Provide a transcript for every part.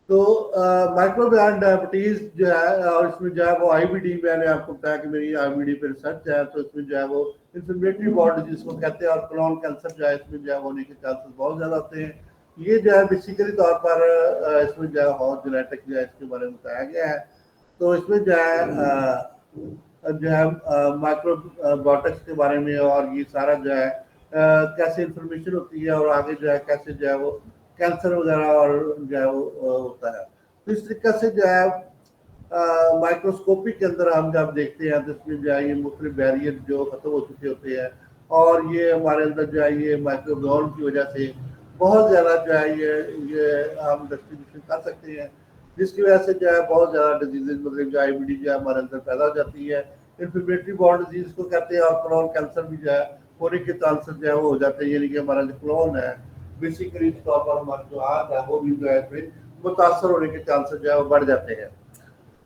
تو माइक्रोबियान डायबिटीज जो है और इसमें जो है वो आईबीडी, मैंने आपको बताया कि मेरी आईबीडी पे रिसर्च है, तो इसमें जो है वो इन्फ्लेमेटरी बॉडी जिसको कहते हैं और कोलोन कैंसर जो है इसमें जो है होने के चांसेस बहुत ज्यादा होते हैं। ये जो है बेसिकली तौर पर इसमें जो है हाउस जेनेटिक जो है इसके बारे में बताया गया है। तो इसमें जो है माइक्रोबायोटिक्स के बारे में और ये सारा जो है कैसे इंफॉर्मेशन होती है और आगे जो है कैसे जो है वो कैंसर वगैरह और जो है वो होता है। तो इस तरीके से जो है माइक्रोस्कोपी के अंदर हम जब देखते हैं तो इसमें जो है ये मुख्तलिफ बैरियर जो खत्म हो चुके होते हैं और ये हमारे अंदर जो है ये माइक्रोबायोम की वजह से बहुत ज़्यादा जो है ये हम डिस्ट्रीब्यूशन कर सकते हैं, जिसकी वजह से जो है बहुत ज़्यादा डिजीजेज मतलब जो आईबीडी जो है हमारे अंदर पैदा हो जाती है। इन्फ्लेमेटरी बॉडी डिजीज को कहते हैं और कोलोन कैंसर भी जो है होने के चांसेस जो है वो हो जाते हैं, यानी कि हमारा जो कोलोन है बेसिकली तौर पर हमारा जो हाथ है वो भी जो है फिर मुतासर होने के चांसेस जो है वो बढ़ जाते हैं।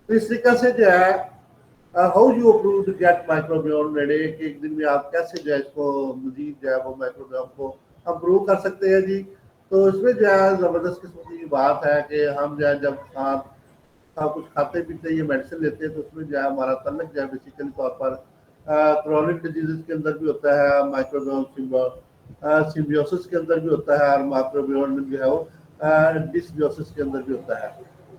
तो इस तरीके से जो है how you approve to get microbiome ready, एक दिन में आप कैसे जो है इसको मजीद जो है वो माइक्रोबियोम को अप्रूव कर सकते हैं जी। तो इसमें जो है ज़बरदस्त किस्म की बात है कि हम जो है जब कुछ खाते पीते ये मेडिसिन लेते हैं तो उसमें जो है हमारा तल्लक जो है बेसिकली तौर पर क्रोनिक डिजीजेस के अंदर भी होता है, माइक्रोबियोम सिम्बियोसिस के अंदर भी होता है और माइक्रोबियोम जो है वो डिसबियोसिस के अंदर भी होता है।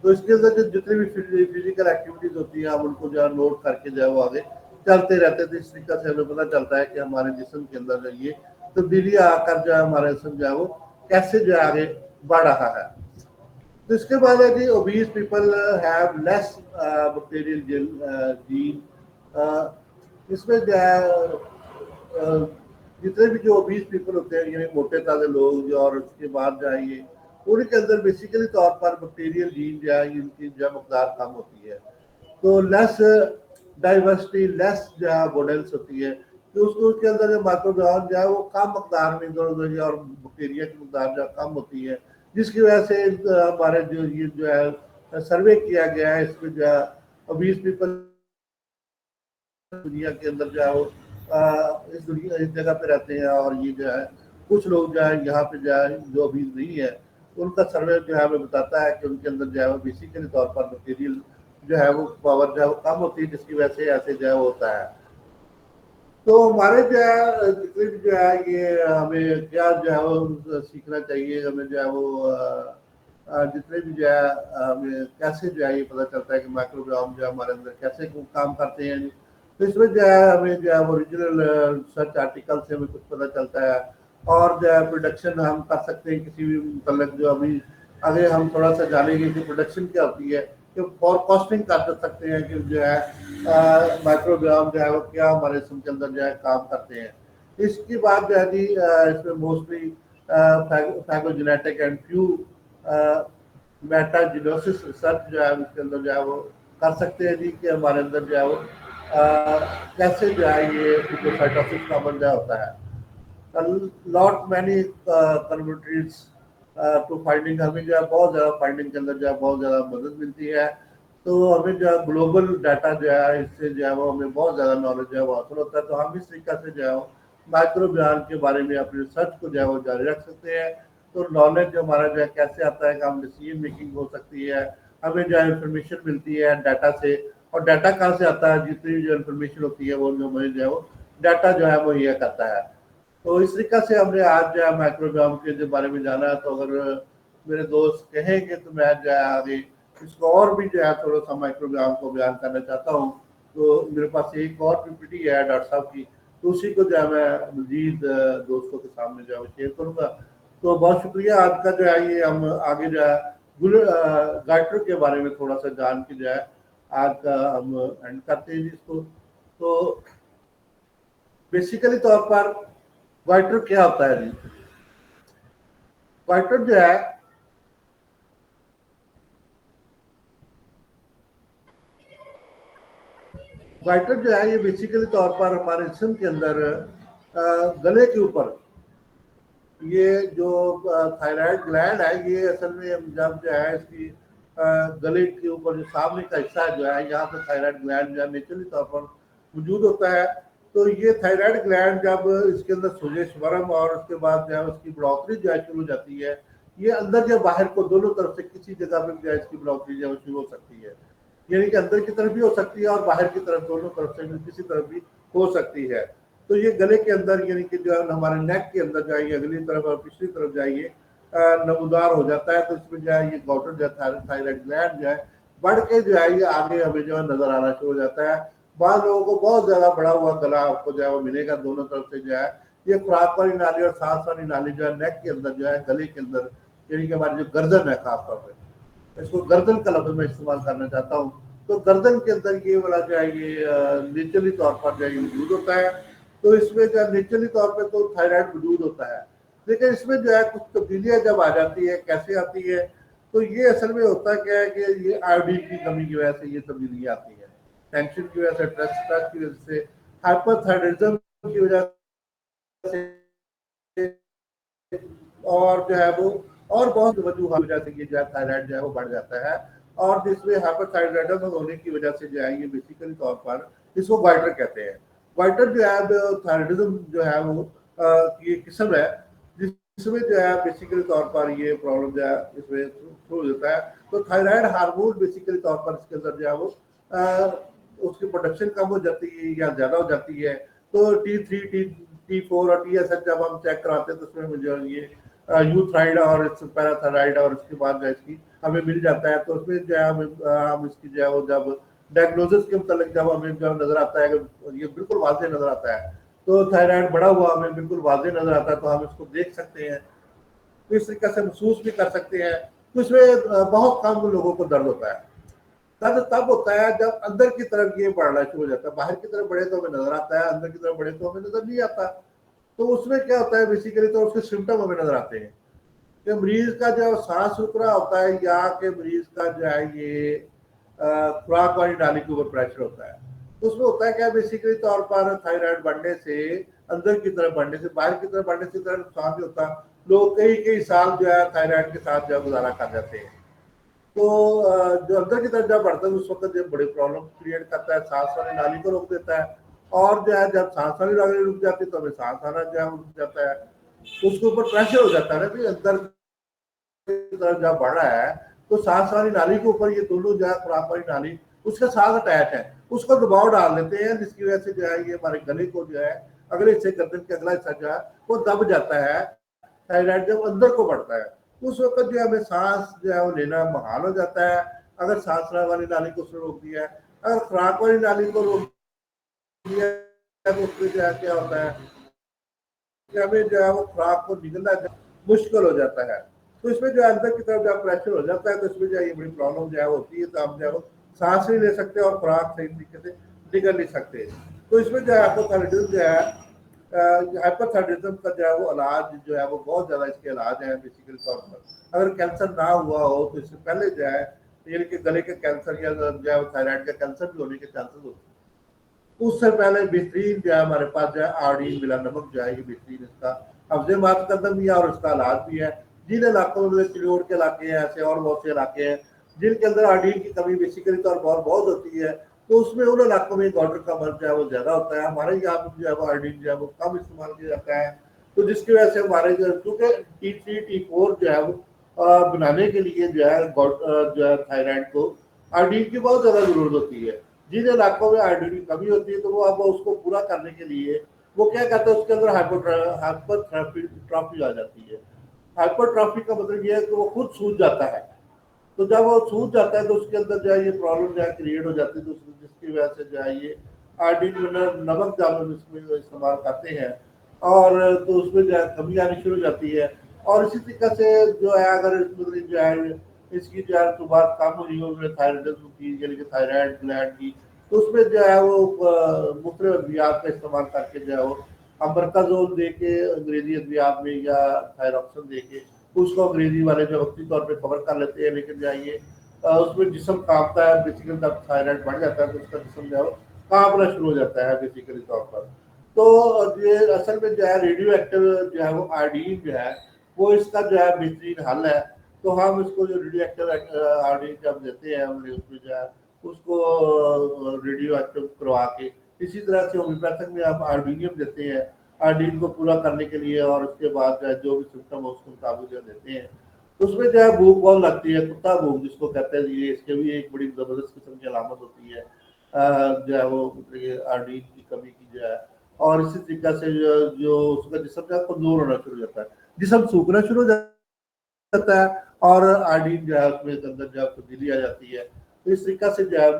तो इसके अंदर जो जितनी भी फिजिकल एक्टिविटीज होती है हम उनको जो है नोट करके जो है वो आगे चलते रहते थे। इस तरीके से हमें पता चलता है कि हमारे जिस्म के अंदर जो ये तब्दीलियां आकर जो है हमारे जिस्म जो है वो कैसे जो है आगे बढ़ रहा है। तो इसके बाद है कि obese people have less bacterial gene. इसमें जो है जितने भी जो ओबीज पीपल होते हैं यानी मोटे ताजे लोग और उसके बाद जो है ये उनके अंदर बेसिकली तौर पर बैक्टीरियल जीन जो है इनकी जो है मकदार कम होती है। तो लेस डाइवर्सिटी लेस जो है अबोडेंस होती है, तो उसको उसके अंदर जो माइक्रोबायोम जो है वो कम मकदार में इधर उधर और बैक्टीरिया की मकदार जो कम होती है, जिसकी वजह से हमारे जो ये जो है सर्वे किया गया है इसमें जो है ओबीज पीपल दुनिया के अंदर जो है वो इस दुनिया इस जगह पे रहते हैं और ये जो है कुछ लोग जो है यहाँ पे जो है जो अभी नहीं है उनका सर्वे जो है हमें बताता है कि उनके अंदर जो है वो बेसिकली तौर पर मटेरियल जो है वो पावर जो है वो कम होती है, जिसकी वजह से ऐसे जो है वो होता है। तो हमारे जो है जितने भी जो है ये हमें क्या जो है वो सीखना चाहिए, हमें जो है वो जितने भी जो है हमें कैसे जो है ये पता चलता है कि माइक्रोबायोम जो है हमारे अंदर कैसे काम करते हैं। तो इसमें जो है हमें जो है ओरिजिनल रिसर्च आर्टिकल से हमें कुछ पता चलता है और जो है प्रोडक्शन हम कर सकते हैं किसी भी मतलब जो अभी आगे हम थोड़ा सा जानेंगे कि प्रोडक्शन क्या होती है, कि फॉरकास्टिंग कर सकते हैं कि जो है माइक्रोबायोम जो है वो क्या हमारे जिस्म के अंदर जो है काम करते हैं। इसकी बात जो है जी इसमें मोस्टली फैगोजेनेटिक एंड फ्यू मेटाजिनोसिस रिसर्च जो है उसके अंदर जो है वो कर सकते हैं जी कि हमारे अंदर जो है वो कैसे जो है ये फिगोसाइटोसिस का अमल जो होता है। लॉट मैनी कन्वर्टरीज टू फाइंडिंग, हमें जो है बहुत ज़्यादा फाइंडिंग के अंदर जो है बहुत ज़्यादा मदद मिलती है। तो हमें जो है ग्लोबल डाटा जो है इससे जो है वो हमें बहुत ज़्यादा नॉलेज जो है वो हासिल होता है। तो हम इस तरीके से जो है माइक्रोबियान के बारे में अपनी रिसर्च को जो है वो जारी रख सकते हैं। तो नॉलेज जो हमारा जो है कैसे आता है कि हम डिसीजन मेकिंग हो सकती है, हमें जो है इंफॉर्मेशन मिलती है डाटा से। और डाटा कहाँ से आता है, जितनी भी जो इन्फॉर्मेशन होती है वो हमें जो है वो डाटा जो है मुहैया करता है। तो इस तरीके से हमने आज जो है माइक्रोबायोम के बारे में जाना। तो अगर मेरे दोस्त कहेंगे तो मैं जो है आगे इसको और भी जो है थोड़ा सा माइक्रोबायोम को बयान करना चाहता हूँ। तो मेरे पास एक और पीपीटी है डॉक्टर साहब की, तो उसी को जो है मैं मजीद दोस्तों के सामने जो है शेयर करूँगा। तो बहुत शुक्रिया। आज का जो है ये हम आगे जो है गाइटर के बारे में थोड़ा सा जान के जो है आज का हम एंड करते हैं इसको। तो बेसिकली तौर पर गाइटर क्या होता है जी? गाइटर जो है गाइटर जो है ये बेसिकली तौर पर हमारे जिस्म के अंदर गले के ऊपर ये जो थायराइड ग्लैंड है ये असल में जब जो है इसकी गले के ऊपर जो सामने का हिस्सा जो है यहाँ पे थायराइड ग्लैंड जो है नेचुरली तौर पर मौजूद होता है। तो ये थायराइड ग्लैंड जब इसके अंदर सोजेश वर्म और उसके बाद जो है उसकी बढ़ोतरी जो है शुरू हो जाती है, یہ اندر یا باہر کو دونوں طرف سے کسی جگہ پہ جو ہے اس کی بلوکیج جو ہے وہ شروع ہو سکتی ہے، یعنی کہ اندر کی طرف بھی ہو سکتی ہے اور باہر کی طرف دونوں طرف سے کسی طرف بھی ہو سکتی ہے۔ تو یہ گلے کے اندر یعنی کہ جو ہے ہمارے نیک کے اندر جائیے اگلی طرف اور پچھلی طرف جائیے نمودار ہو جاتا ہے، تو اس میں جو ہے یہ گوٹر جو ہے تھائرائڈ گلینڈ جو ہے بڑھ کے جو ہے یہ آگے ہمیں جو ہے نظر آنا شروع ہو جاتا ہے۔ بعض لوگوں کو بہت زیادہ بڑا ہوا گلا آپ کو جو ہے وہ ملے گا دونوں طرف سے جو ہے۔ یہ خوراک والی نالی اور سانس والی نالی جو ہے نیک کے اندر جو ہے گلے کے اندر یعنی کہ ہماری جو گردن ہے خاص طور پہ، اس کو گردن کا لفظ میں استعمال کرنا چاہتا ہوں، تو گردن کے اندر یہ والا جو ہے یہ نیچرلی طور پر جو ہے یہ موجود ہوتا ہے۔ تو اس میں جو ہے نیچرلی طور پہ تو تھائرائڈ موجود ہوتا ہے، لیکن اس میں جو ہے کچھ تبدیلیاں جب آ جاتی ہے، کیسے آتی ہے؟ تو یہ اصل میں ہوتا کیا ہے کہ یہ آیوڈین کی کمی کی وجہ سے یہ تبدیلیاں آتی ہیں، ٹینشن کی وجہ سے، اسٹریس کی وجہ سے، ہائپر تھائرائڈزم کی وجہ سے، اور جو ہے وہ اور بہت وجوہات کی وجہ سے یہ جو ہے تھائرائڈ جو ہے وہ بڑھ جاتا ہے، اور جس میں ہائپر تھائرائڈزم ہونے کی وجہ سے جو ہے یہ بیسیکلی طور پر اس کو گوائٹر کہتے ہیں۔ گوائٹر جو ہے تھائرائڈزم جو ہے وہ کی ایک قسم ہے جس میں جو ہے بیسیکلی طور پر یہ پرابلم جو ہے اس میں شروع ہو جاتا ہے۔ تو تھائرائڈ ہارمون بیسیکلی طور پر اس کے اندر جو ہے وہ اس کی پروڈکشن کم ہو جاتی ہے یا زیادہ ہو جاتی ہے، تو T3 T4 اور TSH جب ہم چیک کراتے ہیں تو اس میں جو یہ یوتھرائڈ اور پیراتھائرائڈ اور اس کے بعد جو ہے اس کی ہمیں مل جاتا ہے، تو اس میں جو ہے ہم اس کی جو ہے وہ جب ڈائگنوزس کے متعلق جب ہمیں جب نظر آتا ہے کہ یہ بالکل واضح نظر آتا ہے، تو تھائرائڈ بڑا ہوا ہمیں بالکل واضح نظر آتا ہے، تو ہم اس کو دیکھ سکتے ہیں، تو اس طریقے سے محسوس بھی کر سکتے ہیں۔ تو اس میں بہت کم لوگوں کو درد ہوتا ہے۔ درد تب ہوتا ہے جب اندر کی طرف یہ بڑھنا شروع ہو جاتا ہے، باہر کی طرف بڑھے تو ہمیں نظر آتا ہے، اندر کی طرف بڑھے تو ہمیں نظر نہیں آتا۔ تو اس میں کیا ہوتا ہے بیسیکلی تو اس کے سمٹم ہمیں نظر آتے ہیں کہ مریض کا جو سانس رک رہا ہوتا ہے یا کہ مریض کا جو ہے یہ خوراک والی نالی کے اوپر پریشر ہوتا ہے۔ تو اس میں ہوتا ہے کیا بیسیکلی طور پر تھائرائڈ بڑھنے سے اندر کی طرف بڑھنے سے باہر کی طرف بڑھنے سے طرح نقصان بھی ہوتا ہے، لوگ کئی سال جو ہے تھائرائڈ کے ساتھ جو ہے گزارا کر جاتے ہیں۔ تو جو اندر کی طرف جب بڑھتا ہے اس وقت جو بڑی پرابلم کریٹ کرتا ہے، سانس والی نالی کو روک دیتا ہے، اور جو ہے جب سانس والی نالی رک جاتی ہے تو ہمیں سانس آنا جو ہے رک جاتا ہے، اس کے اوپر پریشر ہو جاتا ہے نا کہ اندر کی طرف جب بڑھ رہا ہے تو سانس والی نالی کے اوپر یہ دونوں جو ہے خوراک والی نالی اس کے ساتھ اٹیچ ہے، اس کو دباؤ ڈال دیتے ہیں، جس کی وجہ سے جو ہے یہ ہمارے گلے کو جو ہے اگلے حصے گردن کے اگلا حصہ جو ہے وہ دب جاتا ہے۔ تھائرائڈ جب اندر کو بڑھتا ہے اس وقت جو ہے ہمیں سانس جو ہے وہ لینا محال ہو جاتا ہے، اگر سانس والی نالی کو اس نے روک دیا ہے۔ اگر خوراک والی نالی کو روک دیا ہے تو اس میں جو ہے کیا ہوتا ہے کہ ہمیں جو ہے وہ خوراک کو نگلنا مشکل ہو جاتا ہے، تو اس میں جو ہے اندر کی طرف جب پریشر ہو جاتا ہے تو اس میں جو ہے یہ بڑی پرابلم جو ہے ہوتی ہے، تو ہم جو ہے وہ سانس نہیں لے سکتے اور خوراک صحیح طریقے سے نگل نہیں سکتے۔ تو اس میں جو ہے ہائپوتھائرائڈزم جو ہے ہائپرتھائرائڈزم کا جو ہے وہ علاج جو ہے وہ بہت زیادہ اس کے علاج ہیں بیسیکل طور پر۔ اگر کینسر نہ ہوا ہو تو اس سے پہلے جو ہے یعنی کہ گلے کے کینسر یا جو ہے تھائرائڈ کا کینسر بھی ہونے کے چانسز ہوتے ہیں، اس سے پہلے بہترین جو ہے ہمارے پاس جو ہے آیوڈین ملا نمک جو ہے یہ بہترین اس کا حفظ مات قدم بھی ہے اور اس کا علاج بھی ہے۔ جن علاقوں میں چلوڑ کے علاقے ہیں ایسے اور بہت سے علاقے ہیں جن کے اندر آیوڈین کی کمی بیسیکلی طور پر بہت ہوتی ہے، تو اس میں ان علاقوں میں گوٹر کا مرض جو ہے وہ زیادہ ہوتا ہے۔ ہمارے یہاں پہ جو ہے وہ آیوڈین جو ہے وہ کم استعمال کیا جاتا ہے، تو جس کی وجہ سے ہمارے کیونکہ T3 T4 جو ہے وہ بنانے کے لیے جو ہے تھائرائڈ کو آیوڈین کی بہت زیادہ ضرورت ہوتی ہے۔ جن علاقوں میں آیوڈین کی کمی ہوتی ہے تو وہ اب اس کو پورا کرنے کے لیے وہ کیا کہتے ہیں اس کے اندر ہائپر ٹرافی آ جاتی ہے۔ ہائپر ٹرافی کا مطلب یہ ہے کہ وہ خود سوج جاتا ہے، تو جب وہ سوج جاتا ہے تو اس کے اندر جو ہے یہ پرابلم جو ہے کریٹ ہو جاتی ہے، جس کی وجہ سے جو ہے یہ آیوڈین نمک جب ہم اس میں استعمال کرتے ہیں اور تو اس میں جو ہے کمی آنی شروع ہو جاتی ہے۔ اور اسی طریقے سے جو ہے اگر اس میں جو ہے اس کی جو ہے بات کم ہو رہی ہو تھائرائڈزم کی یعنی کہ تھائرائڈ گلینڈ کی، تو اس میں جو ہے وہ مختلف ادویات کا استعمال کر کے جو ہے وہ امبرکازول دے کے انگریزی ادویات میں یا تھائروکسن دے کے اس کو انگریزی والے جو وقتی طور پہ کور کر لیتے ہیں، لیکن جو ہے یہ اس میں جسم کانپتا ہے بیسیکلی جب تھائرائڈ بڑھ جاتا ہے تو اس کا جسم جو ہے وہ کانپنا شروع ہو جاتا ہے بیسیکلی طور پر۔ تو یہ اصل میں جو ہے ریڈیو ایکٹیو جو ہے وہ آیوڈین جو ہے وہ اس کا جو ہے بہترین حل ہے۔ تو ہم اس کو جو ریڈیو ایکٹیو آیوڈین جب دیتے ہیں ہم اس میں جو ہے اس کو ریڈیو ایکٹیو کروا کے، اسی طرح سے ہومیوپیتھک میں ہم آیوڈینیم دیتے ہیں آیوڈین کو پورا کرنے کے لیے، اور اس کے بعد جو بھی سمٹم ہو اس کے مطابق جو دیتے ہیں۔ उसमें जो है भूख बहुत लगती है, कुत्ता भूख जिसको कहते हैं, ये इसके भी एक बड़ी जबरदस्त किस्म की अलामत होती है। जो है वो आयोडीन की कमी की जो है, और इसी तरीके से जो उसका जिस्म जो है कमजोर होना शुरू हो जाता है, जिस्म सूखना शुरू हो जाता है, और आयोडीन जो है उसमें अंदर जो है तब्दीली आ जाती है। तो इस तरीके से जो है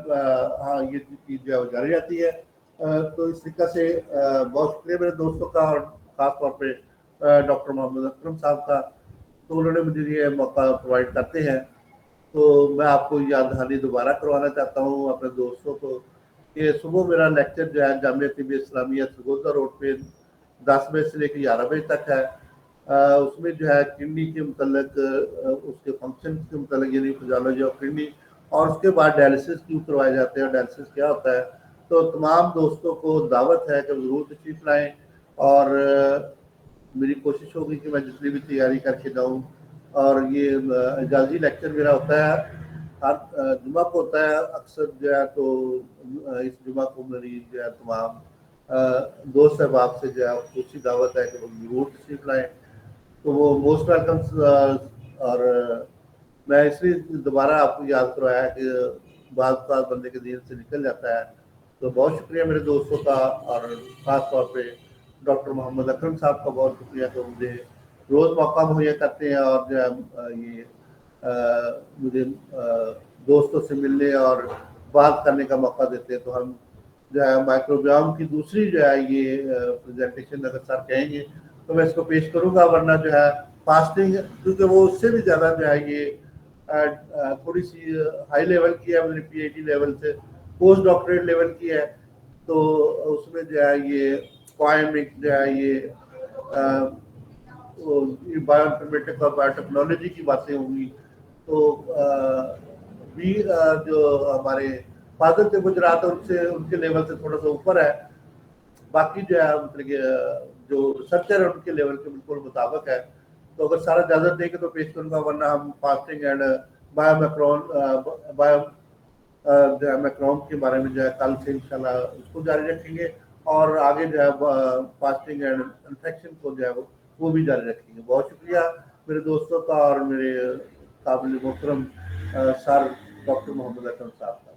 हाँ ये चीज जो है वो जारी रहती है। तो इस तरीके से बहुत शुक्रिया मेरे दोस्तों का, और खास तौर पे डॉक्टर मोहम्मद अकरम साहब का, तो उन्होंने मुझे ये मौका प्रोवाइड करते हैं। तो मैं आपको याद दहानी दोबारा करवाना चाहता हूँ अपने दोस्तों को कि सुबह मेरा लेक्चर जो है जामिया तिब्बी इस्लामिया सरगोदा रोड पे 10 बजे से लेकर 11 बजे तक है। उसमें जो है किडनी के मतलब उसके फंक्शन के मतलब यानी फिजियोलॉजी ऑफ किडनी, और उसके बाद डायलिसिस क्यों करवाए जाते हैं, डायलिसिस क्या होता है। तो तमाम दोस्तों को दावत है कि ज़रूर तशरीफ लाएँ, और मेरी कोशिश होगी कि मैं जितनी भी तैयारी करके जाऊँ। और ये इजाज़ी लेक्चर मेरा होता है हर जुमा को होता है अक्सर जो है। तो इस जुमा को मेरी जो है तमाम दोस्त अहबाब से जो है उसकी दावत है कि वो ज़रूर तशरीफ लाएँ। तो वो मोस्ट वेलकम। और मैं इसलिए दोबारा आपको याद करवाया कि बात बात बंदे के दिन से निकल जाता है। तो बहुत शुक्रिया मेरे दोस्तों का, और ख़ास तौर पे डॉक्टर मोहम्मद अकरम साहब का बहुत शुक्रिया कि मुझे रोज़ मौका मुहैया करते हैं, और जो है ये मुझे दोस्तों से मिलने और बात करने का मौका देते हैं। तो हम जो है माइक्रोबियोम की दूसरी जो है ये प्रेजेंटेशन अगर सर कहेंगे तो मैं इसको पेश करूंगा, वरना जो है फास्टिंग, क्योंकि वो उससे भी ज़्यादा जो है ये थोड़ी सी हाई लेवल की है, मेरी पीएचडी लेवल से पोस्ट डॉक्टरेट लेवल की है। तो उसमें जो है ये क्वाइमिक जो है ये बायोइन्फॉर्मेटिक्स और बायोटेक्नोलॉजी की बातें होंगी। तो भी जो हमारे फादर थे गुजरात, उनसे उनके लेवल से थोड़ा सा ऊपर है। बाकी जो है मतलब कि जो रिसर्चर है उनके लेवल के बिल्कुल मुताबिक है। तो अगर सारा इजाजत देंगे तो पेश करूंगा, वरना हम फास्टिंग एंड बायोमैक्रोन बायो जो है मैक्रोन के बारे में जो है कल से इंशाल्लाह उसको जारी रखेंगे, और आगे जो है फास्टिंग एंड इन्फेक्शन को जो है वो भी जारी रखेंगे। बहुत शुक्रिया मेरे दोस्तों का, और मेरे काबिल मोहतरम सर डॉक्टर मोहम्मद अकरम साहब का।